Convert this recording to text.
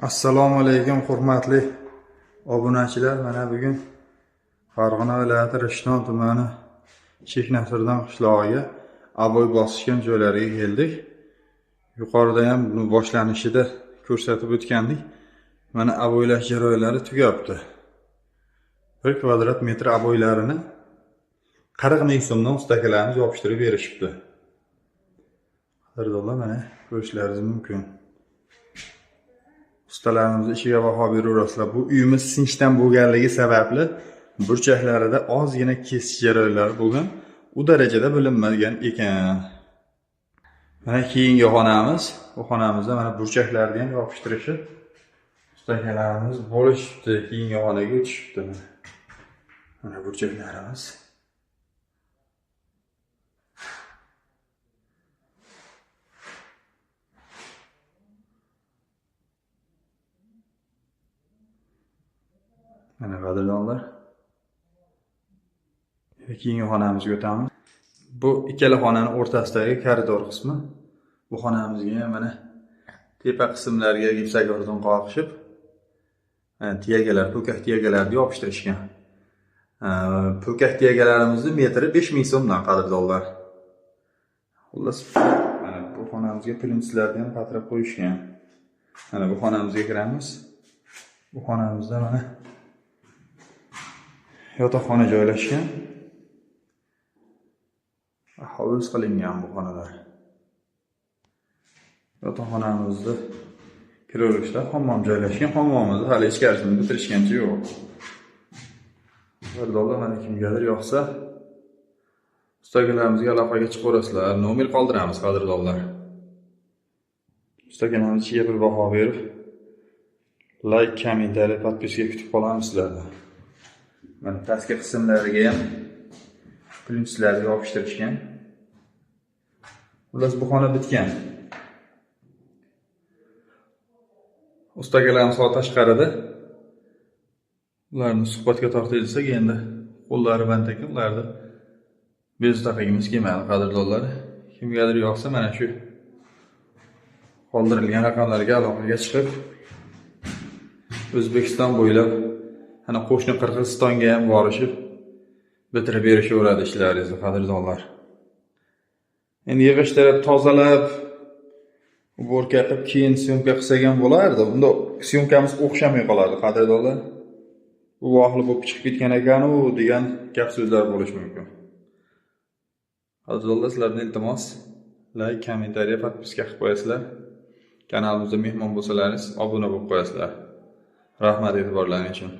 Assalomu alaykum hurmatli obunachilar. Mana bugun Farg'ona viloyati Rishton tumani Cheknasirdan qishlog'iga aboy bosishgan joylariga keldik. Yuqorida ham buni boshlanishida ko'rsatib o'tgandik. Mana aboylash jarayonlari tugabdi. 1 kvadrat metr aboylarini 40 ming so'mdan ustakalarimiz yopishtirib berishibdi. Qadrdonlar, mana ko'rishlaringiz mumkin. Ustalarimiz ishiga baho beraverasizlar. Bu uyimiz sinchdan bo'lganligi sababli burchaklarida ozgina kesish jarayonlari bo'lgan. U darajada bilinmagan ekan. Mana keyingi xonamiz. Bu xonamizda mana burchaklarni ham yopishtirishi ustakalarimiz bo'lishibdi. Keyingi xonaga o'tishibdi. Mana burchaklarimiz. Mana qadrdonlar. Keyingi xonamizga o'tamiz. Bu ikkala xonaning o'rtasidagi koridor qismi. Bu xonamizga ham mana tepa qismlariga gipsokardon qoqishib, tiyagalar, po'kak tiyagalarni yopishtirishgan. Po'kak tiyagalarimizni metri 5000 so'mdan qadrdonlar. Xullas, mana bu xonamizga plyonslarni ham qatirib qo'yishgan. Mana bu xonamizga kiramiz. Bu xonamizda mana yotoqxona joylashgan. Hovuz qilingan bu xonalar. Yotoqxonamizda kiraverishda hammom joylashgan. Hammomimizni hali ichkarisini bitirishgancha yo'q. Qadrdonlar, mana kimgadir yoqsa ustakalamizga aloqaga chiqaverasizlar. Nomer qoldiramiz qadrdonlar. Ustakalarimiz ichiga bir baho berib, like, kommentariy, podpiska kutib qolamiz sizlardan. Mana pastki qismlariga ham plyonslarni yopishtirishgan. Xullas, bu xona bitgan. Ustakalarimiz hozir tashqarida. Ularni suhbatga tortilsak, endi qo'llari band ekan, ularni bezovta qilgimiz kelmadi qadrdonlar. Kimgadir yoqsa mana shu qoldirilgan raqamlarga aloqaga chiqib, O'zbekiston bo'ylab ana qo'shni Qirg'izistonga ham borishib bitirib berishaveradi ishlaringizni qadrdonlar. Endi yig'ishtirib, tozalab, uborka qilib keyin syomka qilsak ham bo'lardi. Bunda syomkamiz o'xshamay qolardi qadrdonlar. Bu vaqtli bo'lib chiqib ketgan ekan-u degan gap so'zlar bo'lishi mumkin. Qadrdonlar, sizlardan iltimos, like, kommentariy, podpiska qilib qo'yasizlar. Kanalimizda mehmon bo'lsalaringiz, obuna bo'lib qo'yasizlar. Rahmat e'tiborlaringiz uchun.